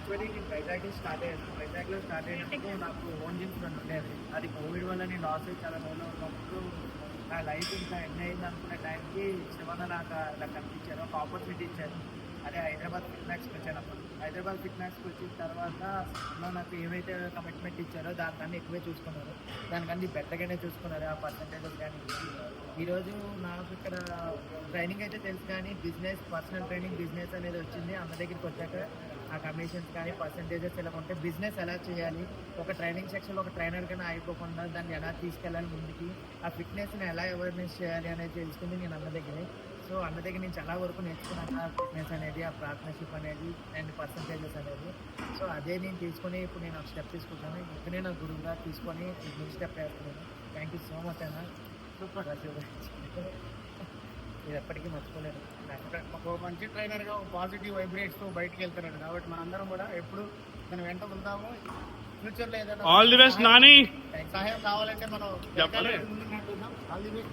Actually నేను వైజాగ్లో start అయ్యాను. వైజాగ్లో స్టార్ట్ అయినప్పుడు నాకు ఓన్ జిమ్స్ రెండు ఉండేది. అది కోవిడ్ వల్ల నేను లాస్ అయ్యి చాలా రోజులు ఉన్నప్పుడు నా లైఫ్ ఇంకా ఎండ్ అయింది అనుకునే టైంకి శివన్న నాకు కనిపించారు, ఒక ఆపర్చునిటీ ఇచ్చారు. అదే హైదరాబాద్ ఫిట్నాక్స్కి వచ్చాను. అప్పుడు హైదరాబాద్ ఫిట్నాక్స్కి వచ్చిన తర్వాత అన్న నాకు ఏమైతే కమిట్మెంట్ ఇచ్చారో దానికన్నా ఎక్కువే చూసుకున్నారు, దానికన్నా బెటర్గానే చూసుకున్నారు. ఆ పర్సంటేజెస్ కానీ ఈరోజు నాకు ఇక్కడ ట్రైనింగ్ అయితే తెలుసు, కానీ బిజినెస్, పర్సనల్ ట్రైనింగ్ బిజినెస్ అనేది వచ్చింది. అన్న దగ్గరికి వచ్చాక ఆ కమిషన్స్ కానీ పర్సంటేజెస్ ఎలా ఉంటే బిజినెస్ ఎలా చేయాలి, ఒక ట్రైనింగ్ సెక్షన్లో ఒక ట్రైనర్ కన్నా అయిపోకుండా దాన్ని ఎలా తీసుకెళ్ళాలి ముందుకి, ఆ ఫిట్నెస్ని ఎలా అవేర్నెస్ చేయాలి అనేది తెలుసుకుంది నేను అన్న దగ్గరే. సో అన్న దగ్గర నేను చాలా వరకు నేర్చుకున్నాను, ఆ ఫిట్నెస్ అనేది, ఆ పార్ట్నర్షిప్ అనేది అండ్ పర్సంటేజెస్ అనేది. సో అదే నేను తీసుకొని ఇప్పుడు నేను ఒక స్టెప్ తీసుకుంటాను. ఇక్కడే నా గురువుగా తీసుకొని నెక్స్ట్ స్టెప్ వేస్తున్నాను. థ్యాంక్ యూ సో మచ్ అన్న. సూపర్. ఇది ఎప్పటికీ మర్చిపోలేదు. ఒక మంచి ట్రైనర్గా పాజిటివ్ వైబ్రేట్స్తో బయటికి వెళ్తున్నాడు కాబట్టి మనందరం కూడా ఎప్పుడు మనం వెంట ఉంటాము. ఫ్యూచర్లో ఏదైనా ఆల్ ది బెస్ట్ నాని. సహాయం కావాలంటే మనం చెప్పాలి. All the best.